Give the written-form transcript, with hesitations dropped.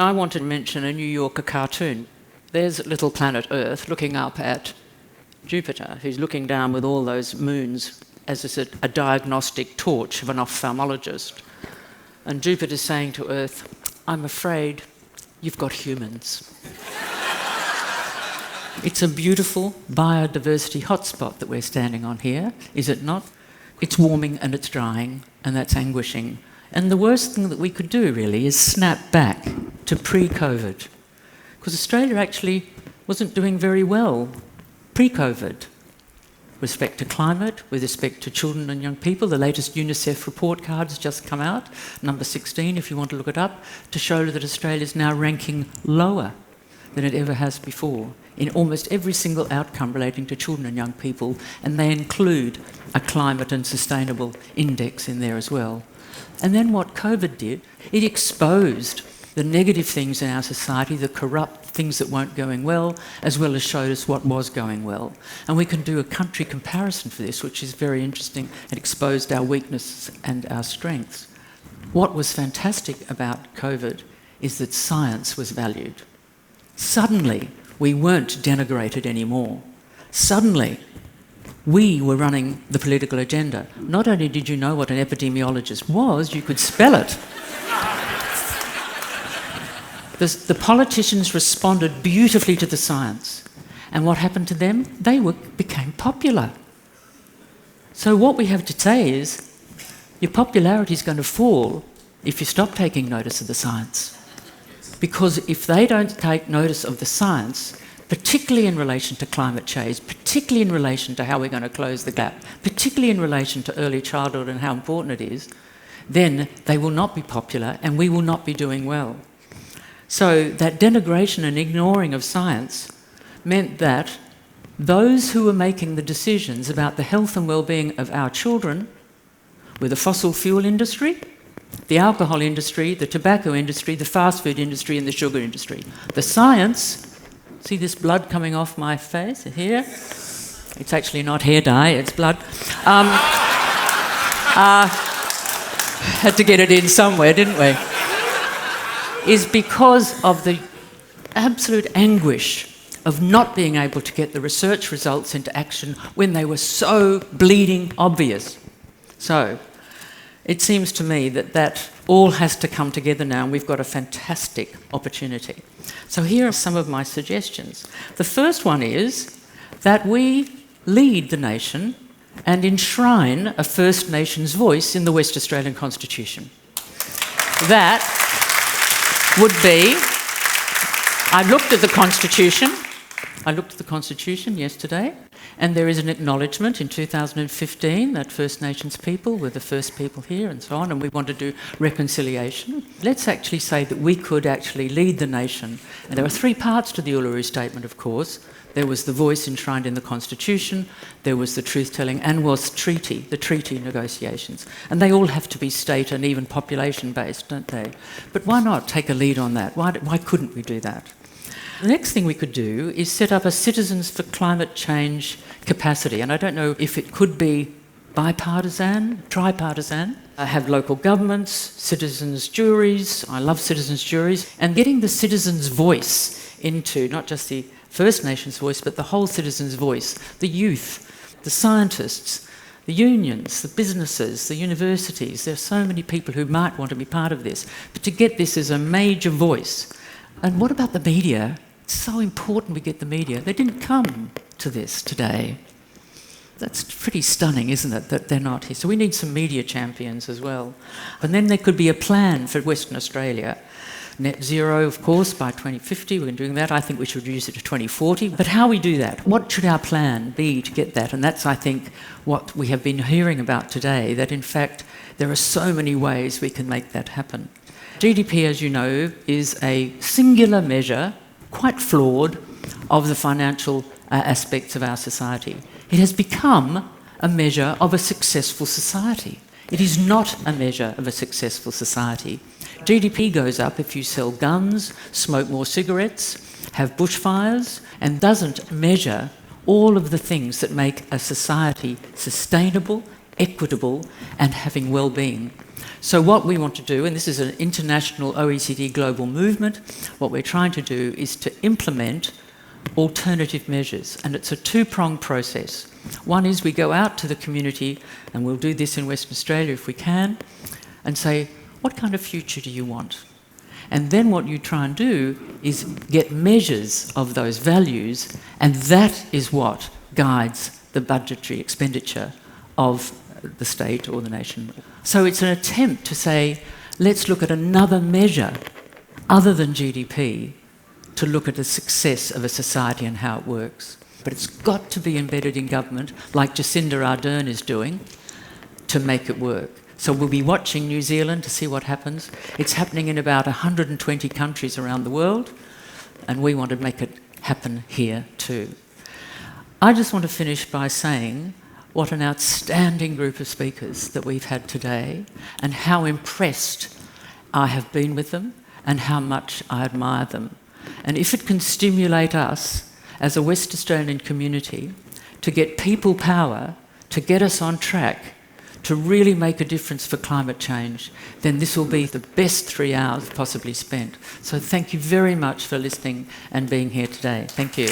I want to mention a New Yorker cartoon. There's little planet Earth looking up at Jupiter, who's looking down with all those moons as a diagnostic torch of an ophthalmologist. And Jupiter's saying to Earth, I'm afraid you've got humans. It's a beautiful biodiversity hotspot that we're standing on here, is it not? It's warming and it's drying, and that's anguishing. And the worst thing that we could do, really, is snap back to pre-COVID. Because Australia actually wasn't doing very well pre-COVID. With respect to climate, with respect to children and young people. The latest UNICEF report card has just come out, number 16, if you want to look it up, to show that Australia is now ranking lower than it ever has before in almost every single outcome relating to children and young people, and they include a climate and sustainable index in there as well. And then what COVID did, it exposed the negative things in our society, the corrupt things that weren't going well, as well as showed us what was going well. And we can do a country comparison for this, which is very interesting. It exposed our weaknesses and our strengths. What was fantastic about COVID is that science was valued. Suddenly, we weren't denigrated anymore. Suddenly, we were running the political agenda. Not only did you know what an epidemiologist was, you could spell it. The politicians responded beautifully to the science. And what happened to them? They became popular. So what we have to say is, your popularity is going to fall if you stop taking notice of the science. Because if they don't take notice of the science, particularly in relation to climate change, particularly in relation to how we're going to close the gap, particularly in relation to early childhood and how important it is, then they will not be popular and we will not be doing well. So that denigration and ignoring of science meant that those who were making the decisions about the health and well-being of our children were the fossil fuel industry, the alcohol industry, the tobacco industry, the fast food industry and the sugar industry. The science, see this blood coming off my face here? It's actually not hair dye, it's blood. Had to get it in somewhere, didn't we? Is because of the absolute anguish of not being able to get the research results into action when they were so bleeding obvious. So, it seems to me that all has to come together now, and we've got a fantastic opportunity. So here are some of my suggestions. The first one is that we lead the nation and enshrine a First Nations voice in the West Australian Constitution. That would be, I looked at the Constitution yesterday, and there is an acknowledgement in 2015 that First Nations people were the first people here and so on, and we want to do reconciliation. Let's actually say that we could actually lead the nation. And there are three parts to the Uluru Statement, of course. There was the voice enshrined in the Constitution, there was the truth-telling, and was the treaty negotiations. And they all have to be state and even population-based, don't they? But why not take a lead on that? Why couldn't we do that? The next thing we could do is set up a Citizens for Climate Change capacity. And I don't know if it could be bipartisan, tripartisan. Have local governments, citizens' juries. I love citizens' juries. And getting the citizens' voice into not just the First Nations voice, but the whole citizens' voice, the youth, the scientists, the unions, the businesses, the universities. There are so many people who might want to be part of this. But to get this as a major voice. And what about the media? It's so important we get the media. They didn't come to this today. That's pretty stunning, isn't it, that they're not here? So we need some media champions as well. And then there could be a plan for Western Australia. Net zero, of course, by 2050, we're doing that. I think we should reduce it to 2040. But how we do that? What should our plan be to get that? And that's, I think, what we have been hearing about today, that in fact there are so many ways we can make that happen. GDP, as you know, is a singular measure, quite flawed, of the financial aspects of our society. It has become a measure of a successful society. It is not a measure of a successful society. GDP goes up if you sell guns, smoke more cigarettes, have bushfires, and doesn't measure all of the things that make a society sustainable, equitable and having well-being. So what we want to do, and this is an international OECD global movement, what we're trying to do is to implement alternative measures, and it's a two-pronged process. One is we go out to the community, and we'll do this in Western Australia if we can, and say, what kind of future do you want? And then what you try and do is get measures of those values, and that is what guides the budgetary expenditure of the state or the nation. So it's an attempt to say, let's look at another measure other than GDP to look at the success of a society and how it works. But it's got to be embedded in government, like Jacinda Ardern is doing, to make it work. So we'll be watching New Zealand to see what happens. It's happening in about 120 countries around the world, and we want to make it happen here too. I just want to finish by saying what an outstanding group of speakers that we've had today, and how impressed I have been with them and how much I admire them. And if it can stimulate us as a West Australian community to get people power, to get us on track, to really make a difference for climate change, then this will be the best 3 hours possibly spent. So thank you very much for listening and being here today. Thank you.